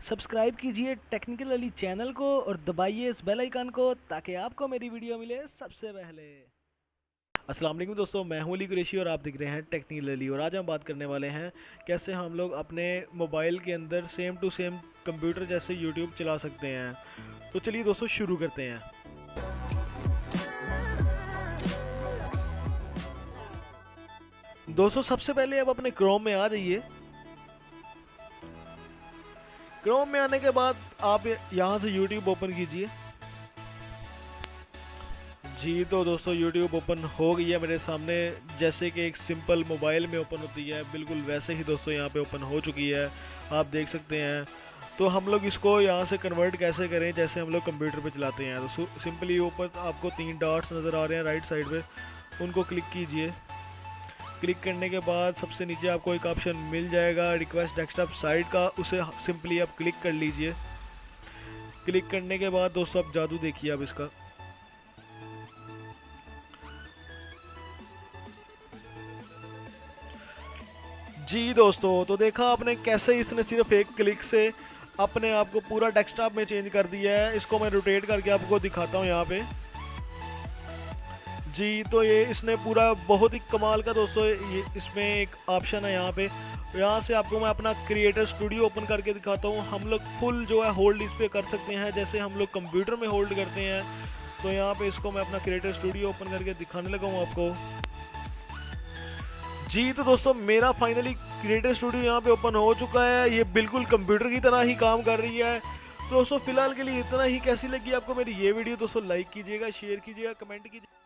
Subscribe कीजिए technical Ali channel को और दबाइए इस बेल आइकन को ताकि आपको मेरी वीडियो मिले सबसे पहले। अस्सलाम वालेकुम दोस्तों, मैं हूं अली कुरैशी और आप देख रहे हैं टेक्निकल अली। और आज हम बात करने वाले हैं कैसे हम लोग अपने मोबाइल के अंदर सेम टू सेम कंप्यूटर जैसे यूट्यूब चला सकते हैं। तो चलिए दोस्तों शुरू करते हैं। दोस्तों सबसे पहले आप अपने क्रोम में आ जाइए। क्रोम में आने के बाद आप यहाँ से यूट्यूब ओपन कीजिए। जी तो दोस्तों यूट्यूब ओपन हो गई है मेरे सामने, जैसे कि एक सिंपल मोबाइल में ओपन होती है बिल्कुल वैसे ही दोस्तों यहाँ पे ओपन हो चुकी है, आप देख सकते हैं। तो हम लोग इसको यहाँ से कन्वर्ट कैसे करें जैसे हम लोग कंप्यूटर पे चलाते हैं। तो सिंपली ऊपर आपको 3 डॉट्स नज़र आ रहे हैं राइट साइड पे, उनको क्लिक कीजिए। क्लिक करने के बाद सबसे नीचे आपको एक ऑप्शन मिल जाएगा रिक्वेस्ट डेस्कटॉप साइट का, उसे सिंपली आप क्लिक कर लीजिए। क्लिक करने के बाद दोस्तों आप जादू देखिए अब इसका। जी दोस्तों तो देखा आपने कैसे इसने सिर्फ एक क्लिक से अपने आप को पूरा डेस्कटॉप में चेंज कर दिया है। इसको मैं रोटेट करके आपको दिखाता हूँ यहाँ पे। जी तो ये इसने पूरा बहुत ही कमाल का दोस्तों, ये इसमें एक ऑप्शन है यहाँ पे, यहाँ से आपको मैं अपना क्रिएटर स्टूडियो ओपन करके दिखाता हूँ। हम लोग फुल जो है होल्ड इस पे कर सकते हैं जैसे हम लोग कंप्यूटर में होल्ड करते हैं। तो यहाँ पे इसको मैं अपना क्रिएटर स्टूडियो ओपन करके दिखाने लगा हूँ आपको। जी तो दोस्तों मेरा फाइनली क्रिएटर स्टूडियो यहाँ पे ओपन हो चुका है, ये बिल्कुल कंप्यूटर की तरह ही काम कर रही है। तो दोस्तों फिलहाल के लिए इतना ही। कैसी लगी आपको मेरी ये वीडियो दोस्तों, लाइक कीजिएगा, शेयर कीजिएगा, कमेंट कीजिएगा।